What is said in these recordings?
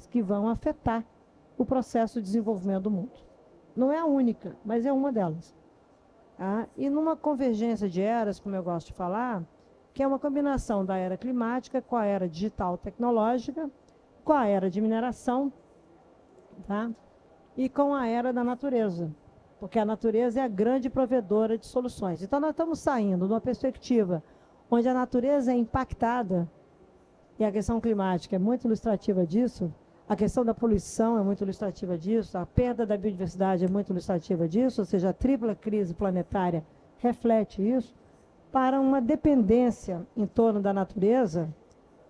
que vão afetar o processo de desenvolvimento do mundo. Não é a única, mas é uma delas. Tá? E numa convergência de eras, como eu gosto de falar, que é uma combinação da era climática com a era digital tecnológica, com a era de mineração, tá? E com a era da natureza, porque a natureza é a grande provedora de soluções. Então, nós estamos saindo de uma perspectiva onde a natureza é impactada, e a questão climática é muito ilustrativa disso, a questão da poluição é muito ilustrativa disso, a perda da biodiversidade é muito ilustrativa disso, ou seja, a tripla crise planetária reflete isso, para uma dependência em torno da natureza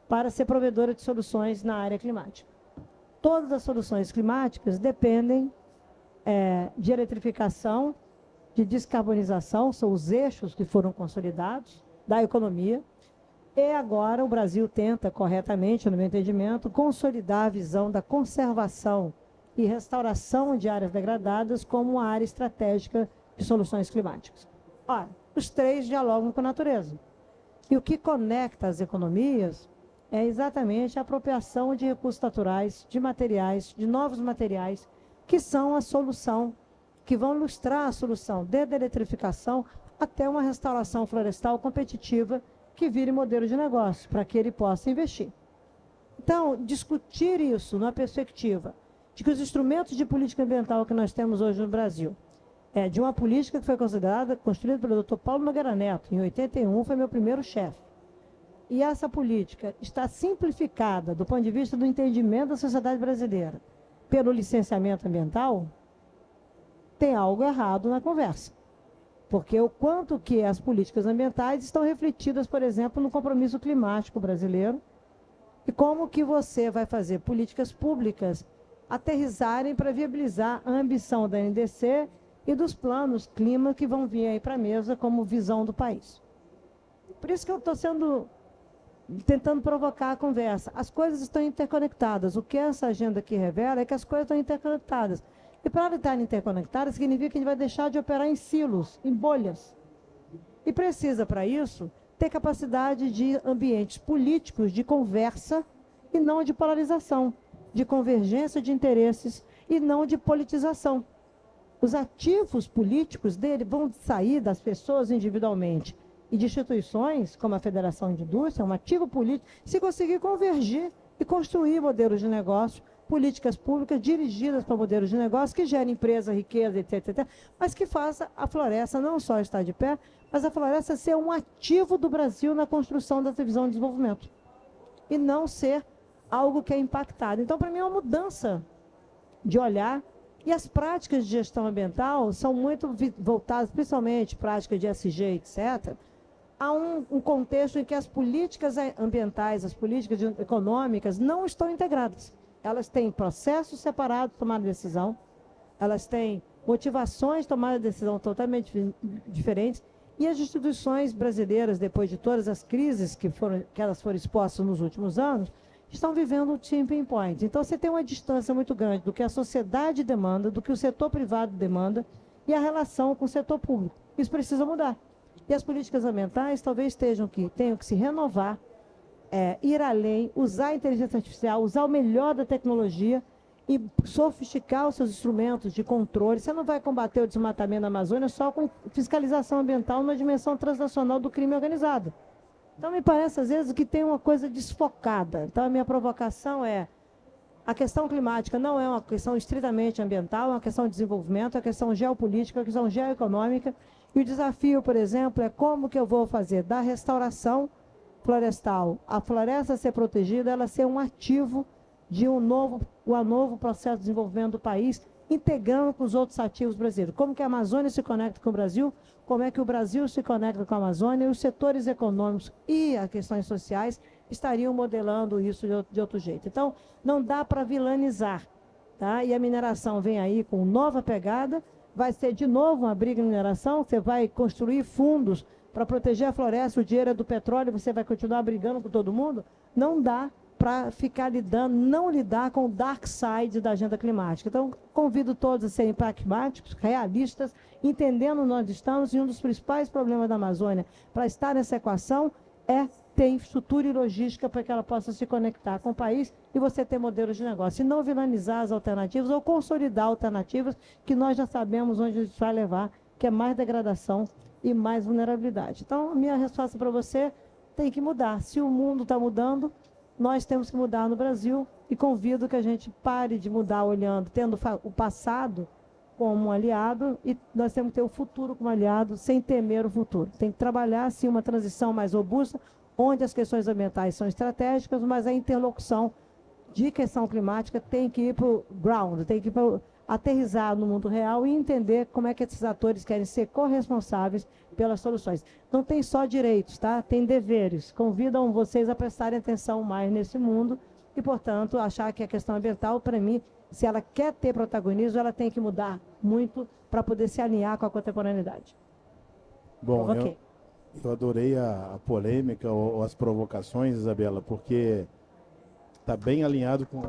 para ser provedora de soluções na área climática. Todas as soluções climáticas dependem de eletrificação, de descarbonização, são os eixos que foram consolidados da economia, e agora o Brasil tenta, corretamente, no meu entendimento, consolidar a visão da conservação e restauração de áreas degradadas como uma área estratégica de soluções climáticas. Ora, os três dialogam com a natureza. E o que conecta as economias é exatamente a apropriação de recursos naturais, de materiais, de novos materiais, que são a solução, que vão ilustrar a solução, desde a eletrificação até uma restauração florestal competitiva que vire modelo de negócio, para que ele possa investir. Então, discutir isso na perspectiva de que os instrumentos de política ambiental que nós temos hoje no Brasil, de uma política que foi construída pelo Dr. Paulo Nogueira Neto, em 81, foi meu primeiro chefe. E essa política está simplificada do ponto de vista do entendimento da sociedade brasileira pelo licenciamento ambiental, tem algo errado na conversa. Porque o quanto que as políticas ambientais estão refletidas, por exemplo, no compromisso climático brasileiro, e como que você vai fazer políticas públicas aterrissarem para viabilizar a ambição da NDC e dos planos clima que vão vir aí para a mesa como visão do país. Por isso que eu estou tentando provocar a conversa. As coisas estão interconectadas. O que essa agenda aqui revela é que as coisas estão interconectadas. E para estar interconectadas, significa que a gente vai deixar de operar em silos, em bolhas. E precisa, para isso, ter capacidade de ambientes políticos de conversa e não de polarização, de convergência de interesses e não de politização. Os ativos políticos dele vão sair das pessoas individualmente e de instituições, como a Federação de Indústria, um ativo político, se conseguir convergir e construir modelos de negócio, políticas públicas dirigidas para modelos de negócio que gerem empresa, riqueza, etc., mas que faça a floresta não só estar de pé, mas a floresta ser um ativo do Brasil na construção dessa visão de desenvolvimento e não ser algo que é impactado. Então, para mim, é uma mudança de olhar. E as práticas de gestão ambiental são muito voltadas, principalmente práticas de ESG, etc., a um contexto em que as políticas ambientais, as políticas econômicas não estão integradas. Elas têm processos separados de tomada de decisão, elas têm motivações de tomada de decisão totalmente diferentes, e as instituições brasileiras, depois de todas as crises que elas foram expostas nos últimos anos, estão vivendo um tipping point. Então, você tem uma distância muito grande do que a sociedade demanda, do que o setor privado demanda e a relação com o setor público. Isso precisa mudar. E as políticas ambientais talvez tenham que se renovar, ir além, usar a inteligência artificial, usar o melhor da tecnologia e sofisticar os seus instrumentos de controle. Você não vai combater o desmatamento na Amazônia só com fiscalização ambiental na dimensão transnacional do crime organizado. Então, me parece, às vezes, que tem uma coisa desfocada. Então, a minha provocação a questão climática não é uma questão estritamente ambiental, é uma questão de desenvolvimento, é uma questão geopolítica, é uma questão geoeconômica. E o desafio, por exemplo, é como que eu vou fazer da restauração florestal, a floresta ser protegida, ela ser um ativo de um novo processo de desenvolvimento do país, integrando com os outros ativos brasileiros. Como que a Amazônia se conecta com o Brasil, como é que o Brasil se conecta com a Amazônia, e os setores econômicos e as questões sociais estariam modelando isso de outro jeito. Então, não dá para vilanizar, tá? E a mineração vem aí com nova pegada, vai ser de novo uma briga de mineração, você vai construir fundos para proteger a floresta, o dinheiro é do petróleo, você vai continuar brigando com todo mundo? Não dá para ficar não lidar com o dark side da agenda climática. Então, convido todos a serem pragmáticos, realistas, entendendo onde nós estamos, e um dos principais problemas da Amazônia para estar nessa equação é ter estrutura e logística para que ela possa se conectar com o país e você ter modelos de negócio. E não vilanizar as alternativas ou consolidar alternativas que nós já sabemos onde isso vai levar, que é mais degradação e mais vulnerabilidade. Então, a minha resposta para você tem que mudar. Se o mundo está mudando, nós temos que mudar no Brasil e convido que a gente pare de mudar olhando, tendo o passado como um aliado e nós temos que ter o futuro como aliado sem temer o futuro. Tem que trabalhar, assim, uma transição mais robusta, onde as questões ambientais são estratégicas, mas a interlocução de questão climática tem que ir para o ground, tem que ir para aterrissar no mundo real e entender como é que esses atores querem ser corresponsáveis pelas soluções. Não tem só direitos, tá? Tem deveres. Convidam vocês a prestarem atenção mais nesse mundo e, portanto, achar que a questão ambiental, para mim, se ela quer ter protagonismo, ela tem que mudar muito para poder se alinhar com a contemporaneidade. Bom, eu adorei a polêmica ou as provocações, Isabela, porque está bem alinhado com...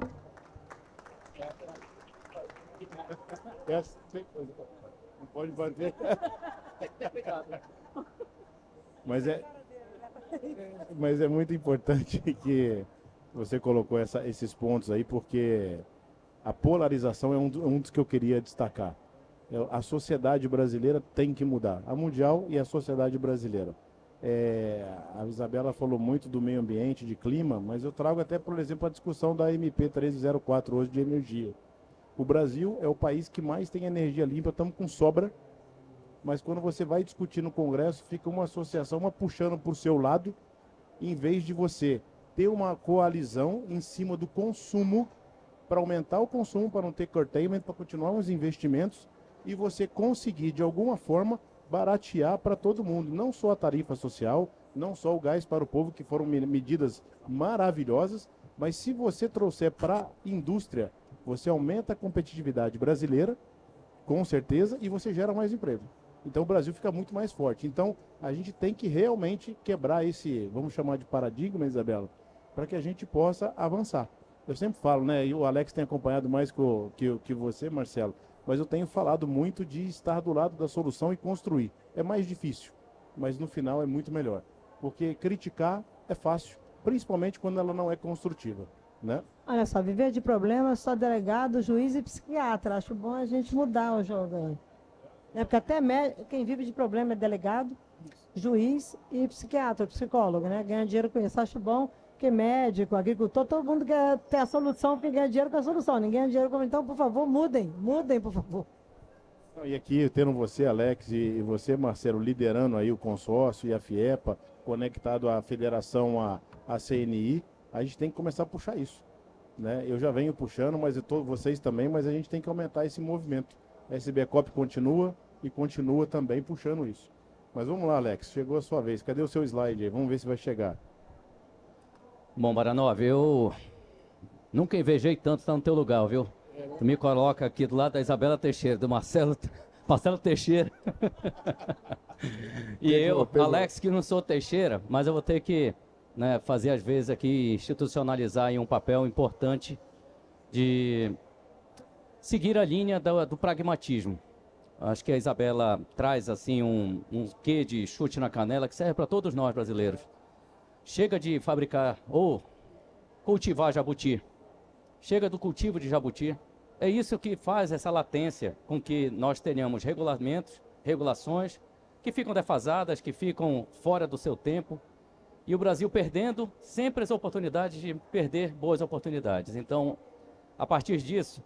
Não pode bater. Mas é muito importante que você colocou esses pontos aí, porque a polarização é um dos que eu queria destacar. A sociedade brasileira tem que mudar. A mundial e a sociedade brasileira. A Isabela falou muito do meio ambiente, de clima, mas eu trago até, por exemplo, a discussão da MP 1304 hoje de energia. O Brasil é o país que mais tem energia limpa, estamos com sobra, mas quando você vai discutir no Congresso, fica uma associação, uma puxando por seu lado, em vez de você ter uma coalizão em cima do consumo, para aumentar o consumo, para não ter curtailment, para continuar os investimentos, e você conseguir, de alguma forma, baratear para todo mundo, não só a tarifa social, não só o gás para o povo, que foram medidas maravilhosas, mas se você trouxer para a indústria, você aumenta a competitividade brasileira, com certeza, e você gera mais emprego. Então o Brasil fica muito mais forte. Então a gente tem que realmente quebrar esse, vamos chamar de paradigma, Isabela, para que a gente possa avançar. Eu sempre falo, né, e o Alex tem acompanhado mais que você, Marcelo, mas eu tenho falado muito de estar do lado da solução e construir. É mais difícil, mas no final é muito melhor. Porque criticar é fácil, principalmente quando ela não é construtiva, né? Olha só, viver de problemas só delegado, juiz e psiquiatra. Acho bom a gente mudar o jogo. Porque até quem vive de problema é delegado, juiz e psiquiatra, psicólogo, né? Ganha dinheiro com isso. Acho bom que médico, agricultor, todo mundo quer ter a solução, porque ganha dinheiro com a solução. Ninguém ganha dinheiro com... Então, por favor, mudem, por favor. E aqui, tendo você, Alex, e você, Marcelo, liderando aí o consórcio e a FIEPA, conectado à federação, à CNI, a gente tem que começar a puxar isso, né? Eu já venho puxando, mas vocês também, mas a gente tem que aumentar esse movimento. A SBCOP continua e continua também puxando isso. Mas vamos lá, Alex, chegou a sua vez. Cadê o seu slide aí? Vamos ver se vai chegar. Bom, Baranov, eu nunca invejei tanto estar no teu lugar, viu? Tu me coloca aqui do lado da Isabela Teixeira, do Marcelo Teixeira. E eu, Alex, que não sou Teixeira, mas eu vou ter que, né, fazer às vezes aqui, institucionalizar aí um papel importante de seguir a linha do pragmatismo. Acho que a Isabela traz assim um quê de chute na canela que serve para todos nós brasileiros. Chega de fabricar ou cultivar jabuti. Chega do cultivo de jabuti. É isso que faz essa latência com que nós tenhamos regulamentos, regulações que ficam defasadas, que ficam fora do seu tempo. E o Brasil perdendo sempre as oportunidades de perder boas oportunidades. Então, a partir disso,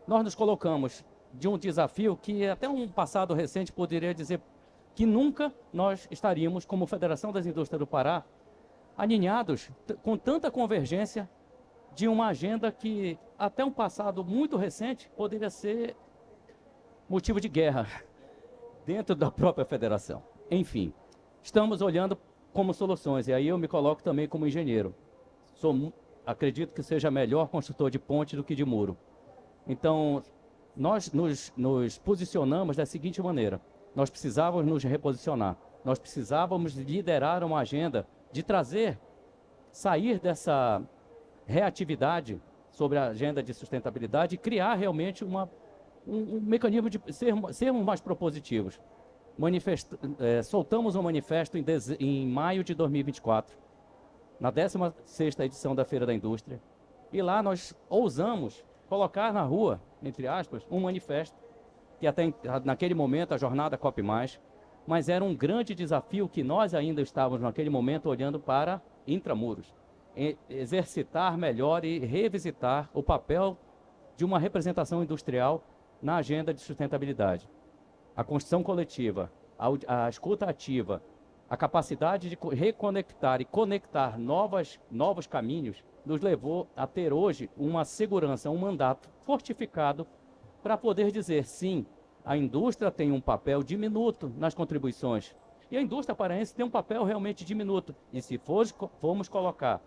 nós nos colocamos de um desafio que até um passado recente poderia dizer que nunca nós estaríamos, como Federação das Indústrias do Pará, alinhados com tanta convergência de uma agenda que até um passado muito recente poderia ser motivo de guerra dentro da própria federação. Enfim, estamos olhando como soluções, e aí eu me coloco também como engenheiro. Acredito que seja melhor construtor de ponte do que de muro. Então, nós nos posicionamos da seguinte maneira: nós precisávamos nos reposicionar, nós precisávamos liderar uma agenda de sair dessa reatividade sobre a agenda de sustentabilidade e criar realmente um mecanismo de sermos mais propositivos. soltamos um manifesto em maio de 2024, na 16ª edição da Feira da Indústria, e lá nós ousamos colocar na rua, entre aspas, um manifesto, que até naquele momento a jornada COP+, mas era um grande desafio que nós ainda estávamos naquele momento olhando para intramuros, exercitar melhor e revisitar o papel de uma representação industrial na agenda de sustentabilidade. A construção coletiva, a escuta ativa, a capacidade de reconectar e conectar novos caminhos nos levou a ter hoje uma segurança, um mandato fortificado para poder dizer sim, a indústria tem um papel diminuto nas contribuições. E a indústria paraense tem um papel realmente diminuto. E se formos colocar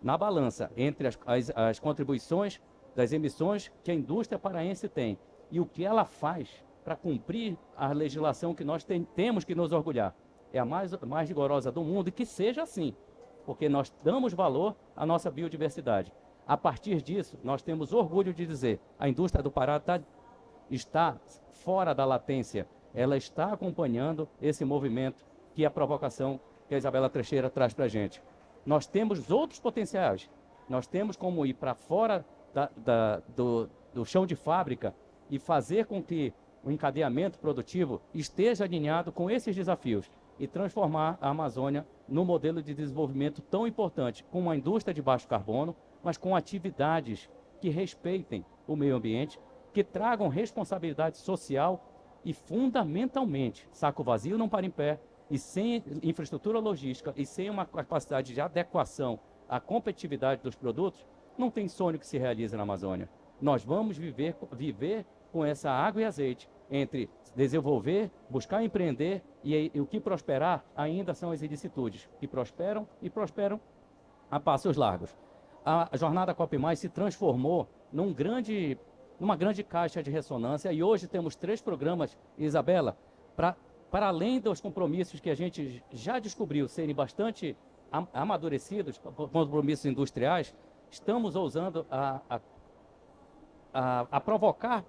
na balança entre as contribuições das emissões que a indústria paraense tem e o que ela faz para cumprir a legislação que nós temos que nos orgulhar, é a mais rigorosa do mundo, e que seja assim, porque nós damos valor à nossa biodiversidade. A partir disso, nós temos orgulho de dizer, a indústria do Pará está fora da latência, ela está acompanhando esse movimento que é a provocação que a Isabela Teixeira traz para a gente. Nós temos outros potenciais, nós temos como ir para fora do chão de fábrica e fazer com que o encadeamento produtivo esteja alinhado com esses desafios e transformar a Amazônia num modelo de desenvolvimento tão importante, com uma indústria de baixo carbono, mas com atividades que respeitem o meio ambiente, que tragam responsabilidade social e, fundamentalmente, saco vazio não para em pé, e sem infraestrutura logística e sem uma capacidade de adequação à competitividade dos produtos, não tem sonho que se realize na Amazônia. Nós vamos viver com essa água e azeite entre desenvolver, buscar empreender e o que prosperar ainda são as ilicitudes, que prosperam e prosperam a passos largos. A jornada COP+, se transformou numa grande caixa de ressonância e hoje temos 3 programas, Isabela, para além dos compromissos que a gente já descobriu serem bastante amadurecidos, compromissos industriais, estamos ousando a provocar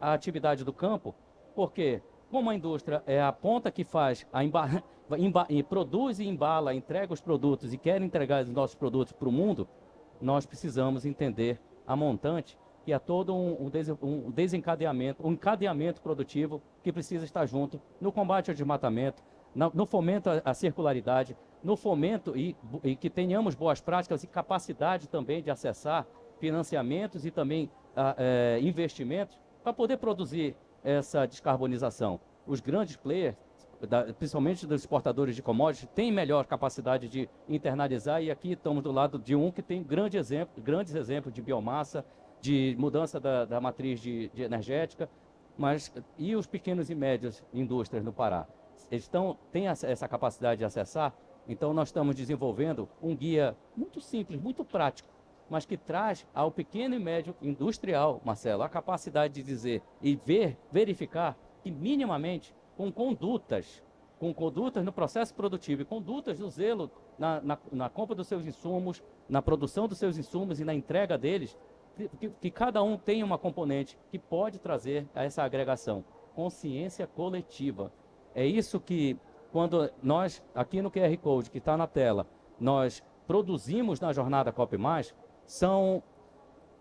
a atividade do campo, porque como a indústria é a ponta que faz, produz e embala, entrega os produtos e quer entregar os nossos produtos para o mundo, nós precisamos entender a montante, que é todo um desencadeamento, um encadeamento produtivo que precisa estar junto no combate ao desmatamento, no fomento à circularidade, no fomento e que tenhamos boas práticas e capacidade também de acessar financiamentos e também investimentos para poder produzir essa descarbonização. Os grandes players, principalmente dos exportadores de commodities, têm melhor capacidade de internalizar e aqui estamos do lado de um que tem grandes exemplos de biomassa, de mudança da matriz de energética, e os pequenos e médios indústrias no Pará? Eles têm essa capacidade de acessar? Então nós estamos desenvolvendo um guia muito simples, muito prático, mas que traz ao pequeno e médio industrial, Marcelo, a capacidade de dizer e verificar que minimamente com condutas no processo produtivo e condutas do zelo na compra dos seus insumos, na produção dos seus insumos e na entrega deles, que cada um tem uma componente que pode trazer a essa agregação, consciência coletiva. É isso que, quando nós, aqui no QR Code, que está na tela, nós produzimos na jornada COP+, são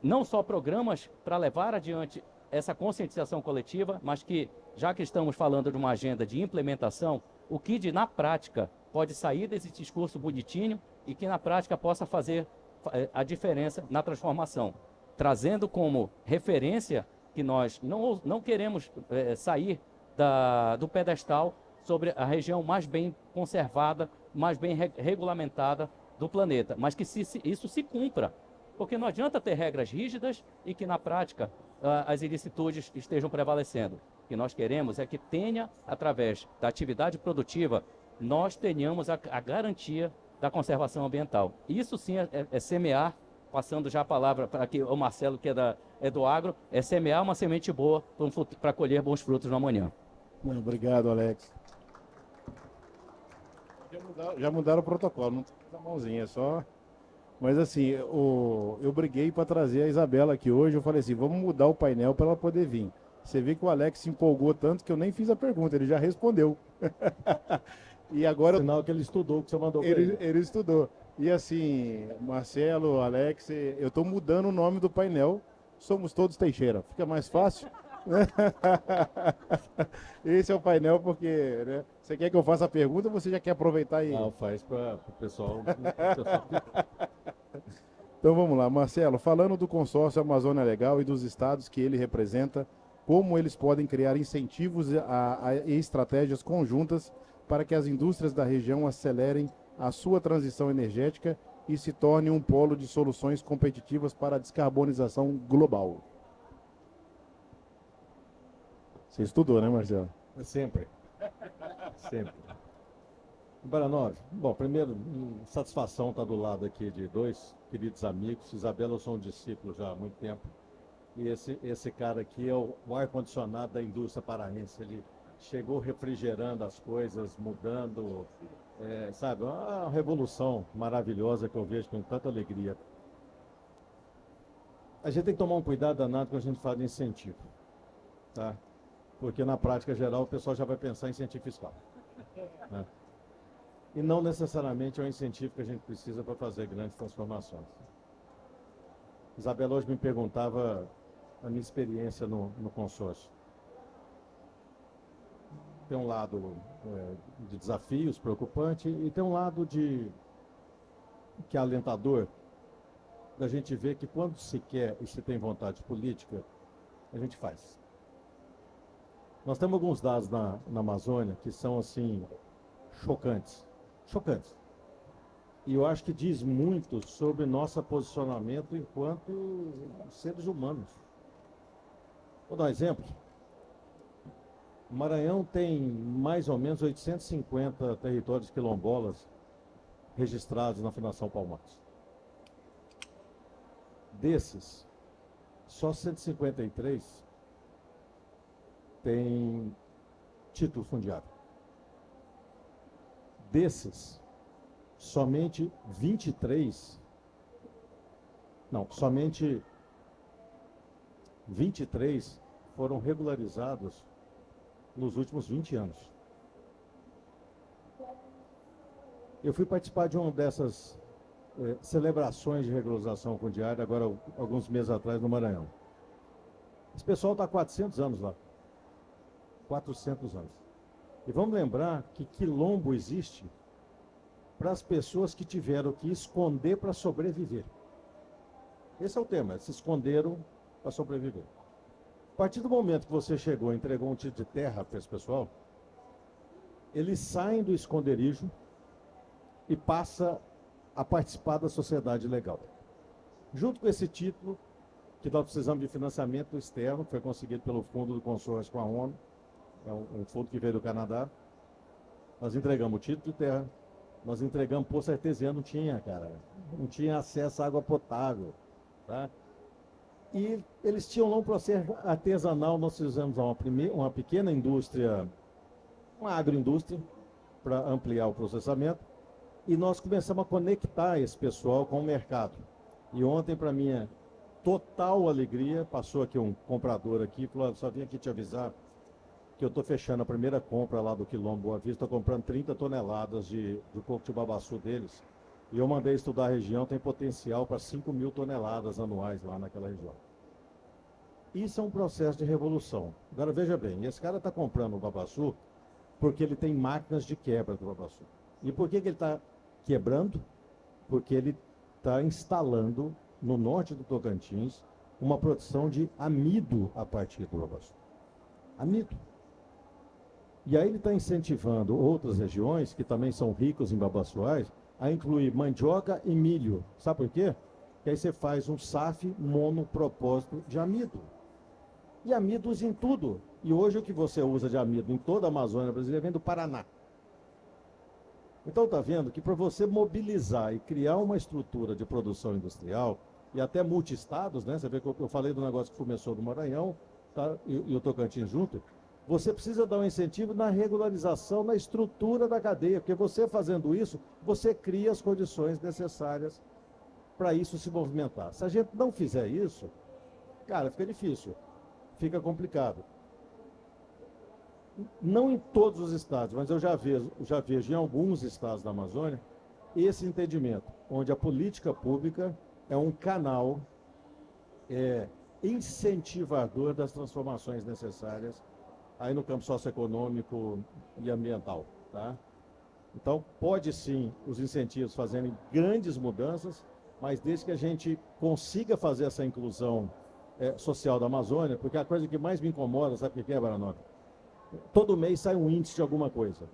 não só programas para levar adiante essa conscientização coletiva, mas que, já que estamos falando de uma agenda de implementação, o que na prática pode sair desse discurso bonitinho e que na prática possa fazer a diferença na transformação, trazendo como referência que nós não queremos sair do pedestal sobre a região mais bem conservada, mais bem regulamentada do planeta, mas que isso se cumpra, porque não adianta ter regras rígidas e que na prática as ilicitudes estejam prevalecendo. O que nós queremos é que tenha, através da atividade produtiva, nós tenhamos a garantia da conservação ambiental. Isso sim é semear, passando já a palavra para aqui o Marcelo, que é do agro, é semear uma semente boa para colher bons frutos no amanhã. Obrigado, Alex. Já mudaram o protocolo, não tem a mãozinha, só... Mas assim, eu briguei para trazer a Isabela aqui hoje, eu falei assim, vamos mudar o painel para ela poder vir. Você vê que o Alex se empolgou tanto que eu nem fiz a pergunta, ele já respondeu. E agora Sinal que ele estudou o que você mandou para ele. ele estudou. E assim, Marcelo, Alex, eu estou mudando o nome do painel. Somos todos Teixeira. Fica mais fácil. Esse é o painel porque, né, você quer que eu faça a pergunta ou você já quer aproveitar aí? Não, faz para o pessoal. Então vamos lá, Marcelo, falando do consórcio Amazônia Legal e dos estados que ele representa, como eles podem criar incentivos e estratégias conjuntas para que as indústrias da região acelerem a sua transição energética e se torne um polo de soluções competitivas para a descarbonização global. Você estudou, né, Marcelo? Sempre. Sempre. Baranov, bom, primeiro, satisfação estar do lado aqui de dois queridos amigos. Isabela, eu sou um discípulo já há muito tempo. E esse cara aqui é o ar-condicionado da indústria paraense. Ele chegou refrigerando as coisas, mudando, sabe, uma revolução maravilhosa que eu vejo com tanta alegria. A gente tem que tomar um cuidado danado quando a gente fala de incentivo, tá? Porque na prática geral o pessoal já vai pensar em incentivo fiscal, né? E não necessariamente é um incentivo que a gente precisa para fazer grandes transformações. Isabela hoje me perguntava a minha experiência no consórcio. Tem um lado de desafios preocupante e tem um lado que é alentador da gente ver que quando se quer e se tem vontade política, a gente faz. Nós temos alguns dados na Amazônia que são assim chocantes. Chocantes. E eu acho que diz muito sobre nosso posicionamento enquanto seres humanos. Vou dar um exemplo. O Maranhão tem mais ou menos 850 territórios quilombolas registrados na Fundação Palmares. Desses, só 153 tem título fundiário. Desses, somente 23 foram regularizados nos últimos 20 anos. Eu fui participar de uma dessas celebrações de regularização fundiária, agora alguns meses atrás, no Maranhão. Esse pessoal está há 400 anos lá. 400 anos. E vamos lembrar que quilombo existe para as pessoas que tiveram que esconder para sobreviver. Esse é o tema, se esconderam para sobreviver. A partir do momento que você chegou e entregou um título de terra para esse pessoal, eles saem do esconderijo e passam a participar da sociedade legal. Junto com esse título, que nós precisamos de financiamento externo, foi conseguido pelo fundo do consórcio com a ONU, é um fundo que veio do Canadá. Nós entregamos o título de terra, nós entregamos poço artesiano, não tinha acesso à água potável, tá? E eles tinham lá um processo artesanal, nós fizemos uma pequena indústria, uma agroindústria, para ampliar o processamento, e nós começamos a conectar esse pessoal com o mercado. E ontem, para minha total alegria, passou aqui um comprador aqui, falou, só vim aqui te avisar que eu estou fechando a primeira compra lá do Quilombo Boa Vista, estou comprando 30 toneladas do coco de babaçu deles, e eu mandei estudar a região, tem potencial para 5.000 toneladas anuais lá naquela região. Isso é um processo de revolução. Agora veja bem, esse cara está comprando o babaçu porque ele tem máquinas de quebra do babaçu. E por que ele está quebrando? Porque ele está instalando no norte do Tocantins uma produção de amido a partir do babaçu. Amido. E aí ele está incentivando outras regiões, que também são ricos em babaçuais, a incluir mandioca e milho. Sabe por quê? Porque aí você faz um SAF monopropósito de amido. E amido usa em tudo. E hoje o que você usa de amido em toda a Amazônia brasileira vem do Paraná. Então está vendo que para você mobilizar e criar uma estrutura de produção industrial, e até multi-estados, né? Você vê que eu falei do negócio que começou do Maranhão, tá? E o Tocantins junto. Você precisa dar um incentivo na regularização, na estrutura da cadeia, porque você fazendo isso, você cria as condições necessárias para isso se movimentar. Se a gente não fizer isso, cara, fica difícil, fica complicado. não em todos os estados, mas eu já vejo em alguns estados da Amazônia esse entendimento, onde a política pública é um canal incentivador das transformações necessárias aí no campo socioeconômico e ambiental, tá? Então, pode sim os incentivos fazerem grandes mudanças, mas desde que a gente consiga fazer essa inclusão social da Amazônia, porque a coisa que mais me incomoda, sabe o que é, Baranova? Todo mês sai um índice de alguma coisa,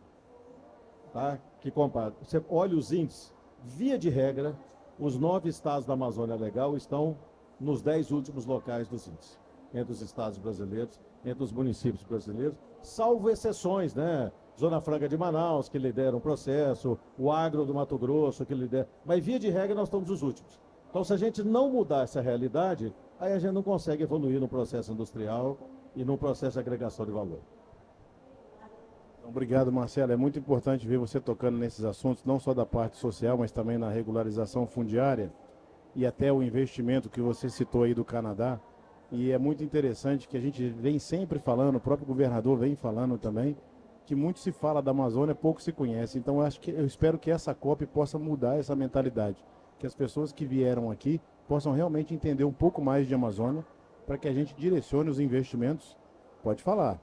tá? Que compara. Você olha os índices, via de regra, os 9 estados da Amazônia Legal estão nos 10 últimos locais dos índices, entre os estados brasileiros, entre os municípios brasileiros, salvo exceções, né? Zona Franca de Manaus, que lidera um processo, o agro do Mato Grosso, que lidera... Mas, via de regra, nós estamos os últimos. Então, se a gente não mudar essa realidade, aí a gente não consegue evoluir no processo industrial e no processo de agregação de valor. Obrigado, Marcelo. É muito importante ver você tocando nesses assuntos, não só da parte social, mas também na regularização fundiária e até o investimento que você citou aí do Canadá. E é muito interessante que a gente vem sempre falando, o próprio governador vem falando também, que muito se fala da Amazônia, pouco se conhece. Então eu espero que essa COP possa mudar essa mentalidade, que as pessoas que vieram aqui possam realmente entender um pouco mais de Amazônia, para que a gente direcione os investimentos. Pode falar,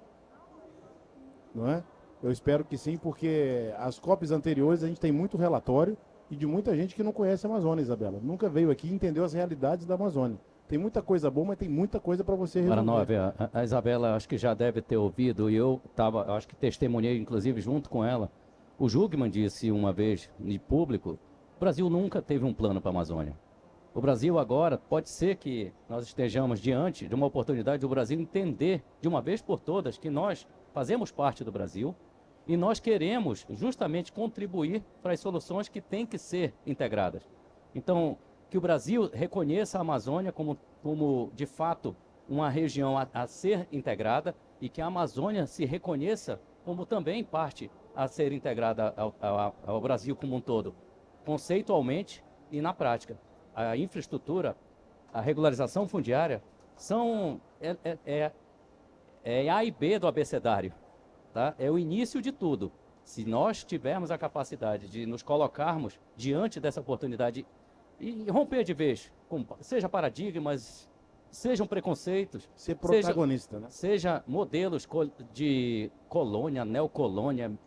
não é? Eu espero que sim, porque as COPs anteriores a gente tem muito relatório e de muita gente que não conhece a Amazônia, Isabela. Nunca veio aqui e entendeu as realidades da Amazônia. Tem muita coisa boa, mas tem muita coisa para você resolver. Baranova, a Isabela acho que já deve ter ouvido, e eu acho que testemunhei, inclusive, junto com ela. O Jugman disse uma vez, em público, o Brasil nunca teve um plano para a Amazônia. O Brasil agora, pode ser que nós estejamos diante de uma oportunidade do Brasil entender, de uma vez por todas, que nós fazemos parte do Brasil e nós queremos justamente contribuir para as soluções que têm que ser integradas. Então, que o Brasil reconheça a Amazônia como de fato, uma região a ser integrada e que a Amazônia se reconheça como também parte a ser integrada ao Brasil como um todo, conceitualmente e na prática. A infraestrutura, a regularização fundiária são A e B do abecedário, tá? É o início de tudo. Se nós tivermos a capacidade de nos colocarmos diante dessa oportunidade e romper de vez, seja paradigmas, sejam preconceitos, ser protagonista, né? Seja modelos de colônia, neocolônia,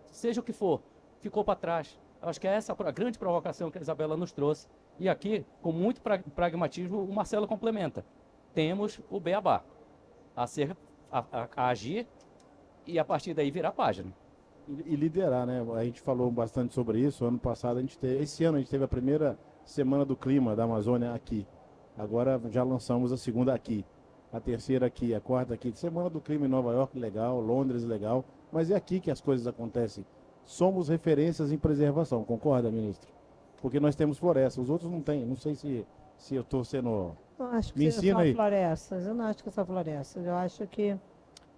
seja o que for, ficou para trás. Acho que é essa a grande provocação que a Isabela nos trouxe. E aqui, com muito pragmatismo, o Marcelo complementa. Temos o beabá a agir e a partir daí virar página. E liderar, né? A gente falou bastante sobre isso. Ano passado, esse ano a gente teve a primeira Semana do Clima da Amazônia aqui. Agora já lançamos a segunda aqui. A terceira aqui, a quarta aqui. Semana do Clima em Nova York, legal. Londres, legal. Mas é aqui que as coisas acontecem. Somos referências em preservação, concorda, ministro? Porque nós temos florestas, os outros não têm. Não sei se eu estou sendo... Não acho que Me ensina são aí. florestas. Eu não acho que são florestas. Eu acho que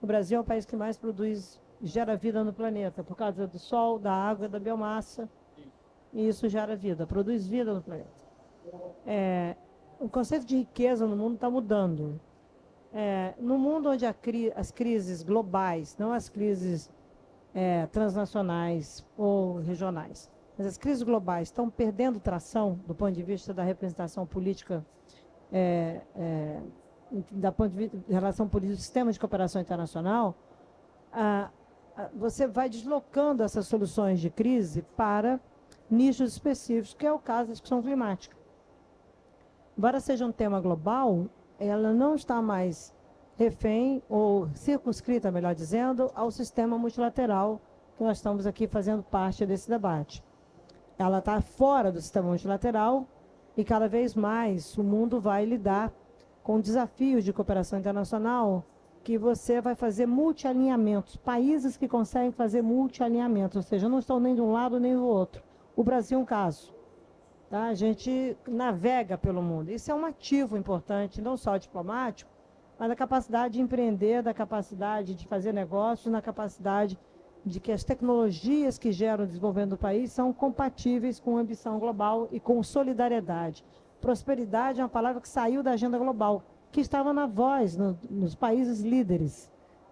o Brasil é o país que mais produz, gera vida no planeta, por causa do sol, da água, da biomassa. E isso gera vida, produz vida no planeta. O conceito de riqueza no mundo está mudando. No mundo onde as crises globais, não as crises transnacionais ou regionais, mas as crises globais estão perdendo tração do ponto de vista da representação política, da ponto de vista da relação política do sistema de cooperação internacional, você vai deslocando essas soluções de crise para nichos específicos, que é o caso da discussão climática. Embora seja um tema global, ela não está mais refém ou circunscrita, melhor dizendo, ao sistema multilateral que nós estamos aqui fazendo parte desse debate. Ela está fora do sistema multilateral e cada vez mais o mundo vai lidar com desafios de cooperação internacional que você vai fazer multialinhamentos, países que conseguem fazer multialinhamentos, ou seja, não estão nem de um lado nem do outro. O Brasil é um caso. Tá? A gente navega pelo mundo. Isso é um ativo importante, não só diplomático, mas da capacidade de empreender, da capacidade de fazer negócios, na capacidade de que as tecnologias que geram o desenvolvimento do país são compatíveis com a ambição global e com solidariedade. Prosperidade é uma palavra que saiu da agenda global, que estava na voz nos países líderes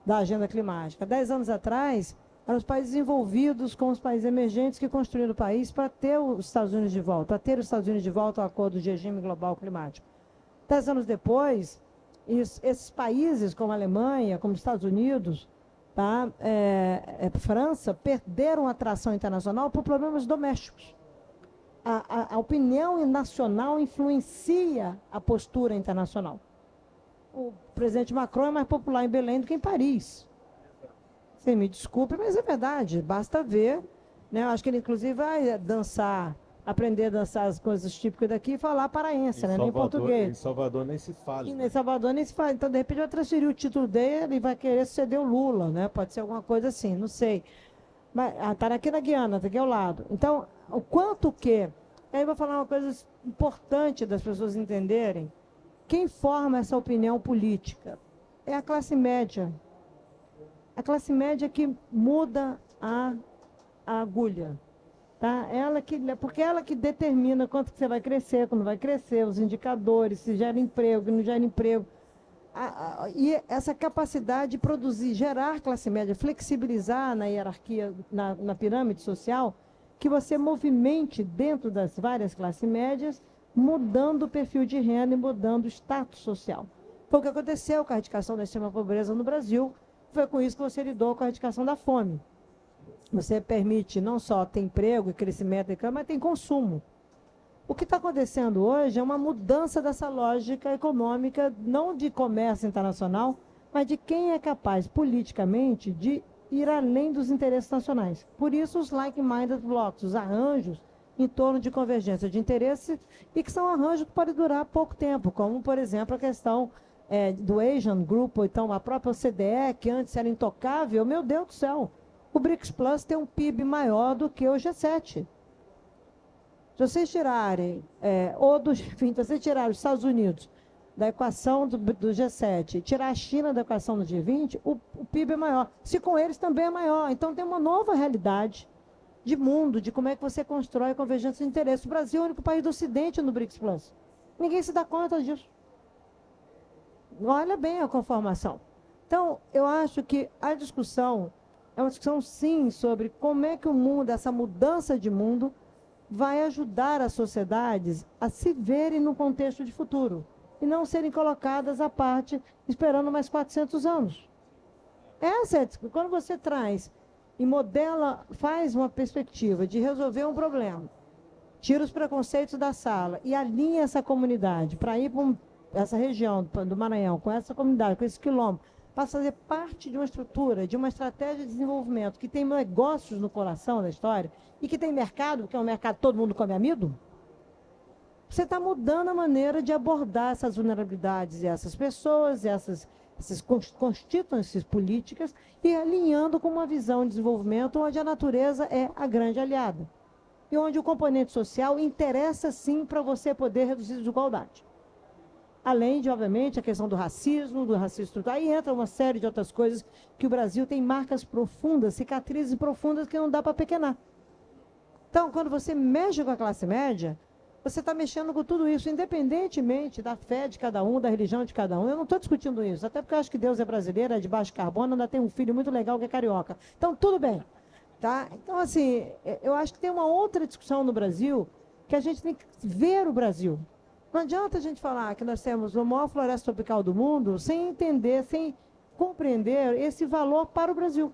da agenda climática. 10 anos atrás, eram os países envolvidos com os países emergentes que construíram o país para ter os Estados Unidos de volta, para ter os Estados Unidos de volta ao acordo de regime global climático. 10 anos depois, esses países como a Alemanha, como os Estados Unidos, tá, França, perderam a atração internacional por problemas domésticos. A opinião nacional influencia a postura internacional. O presidente Macron é mais popular em Belém do que em Paris. Você me desculpe, mas é verdade. Basta ver. Né? Eu acho que ele, inclusive, vai dançar, aprender a dançar as coisas típicas daqui e falar paraense, né? Nem português. Em Salvador nem se fala. E em Salvador nem se fala. Então, de repente, vai transferir o título dele e vai querer ceder o Lula, né? Pode ser alguma coisa assim, não sei. Mas está aqui na Guiana, está aqui ao lado. Então, o quanto que... Aí eu vou falar uma coisa importante das pessoas entenderem. Quem forma essa opinião política é a classe média. A classe média que muda a agulha. Tá? Porque ela que determina quanto que você vai crescer, quando vai crescer, os indicadores, se gera emprego, não gera emprego. E essa capacidade de produzir, gerar classe média, flexibilizar na hierarquia, na pirâmide social, que você movimente dentro das várias classes médias, mudando o perfil de renda e mudando o status social. Foi o que aconteceu com a erradicação da extrema pobreza no Brasil, foi com isso que você lidou com a erradicação da fome. Você permite não só ter emprego e crescimento, mas tem consumo. O que está acontecendo hoje é uma mudança dessa lógica econômica, não de comércio internacional, mas de quem é capaz politicamente de ir além dos interesses nacionais. Por isso os like-minded blocks, os arranjos em torno de convergência de interesses, e que são arranjos que podem durar pouco tempo, como, por exemplo, a questão do Asian Group, ou então a própria OCDE, que antes era intocável. Meu Deus do céu, o BRICS Plus tem um PIB maior do que o G7. Se vocês tirarem, se vocês tirarem os Estados Unidos da equação do G7, tirar a China da equação do G20, o PIB é maior. Se com eles também é maior. Então tem uma nova realidade de mundo, de como é que você constrói a convergência de interesse. O Brasil é o único país do Ocidente no BRICS Plus. Ninguém se dá conta disso. Olha bem a conformação. Então, eu acho que a discussão é uma discussão, sim, sobre como é que o mundo, essa mudança de mundo, vai ajudar as sociedades a se verem no contexto de futuro e não serem colocadas à parte esperando mais 400 anos. Essa é a discussão. Quando você traz e modela, faz uma perspectiva de resolver um problema, tira os preconceitos da sala e alinha essa comunidade para ir para essa região do Maranhão, com essa comunidade, com esse quilombo, para fazer parte de uma estrutura, de uma estratégia de desenvolvimento que tem negócios no coração da história e que tem mercado, que é um mercado que todo mundo come amido, você está mudando a maneira de abordar essas vulnerabilidades e essas pessoas, essas constituintes políticas, e alinhando com uma visão de desenvolvimento onde a natureza é a grande aliada. E onde o componente social interessa, sim, para você poder reduzir a desigualdade. Além de, obviamente, a questão do racismo estrutural, aí entra uma série de outras coisas que o Brasil tem marcas profundas, cicatrizes profundas que não dá para pequenar. Então, quando você mexe com a classe média, você está mexendo com tudo isso, independentemente da fé de cada um, da religião de cada um. Eu não estou discutindo isso, até porque eu acho que Deus é brasileiro, é de baixo carbono, ainda tem um filho muito legal que é carioca. Então, tudo bem. Tá? Então, assim, eu acho que tem uma outra discussão no Brasil, que a gente tem que ver o Brasil. Não adianta a gente falar que nós temos a maior floresta tropical do mundo sem entender, sem compreender esse valor para o Brasil.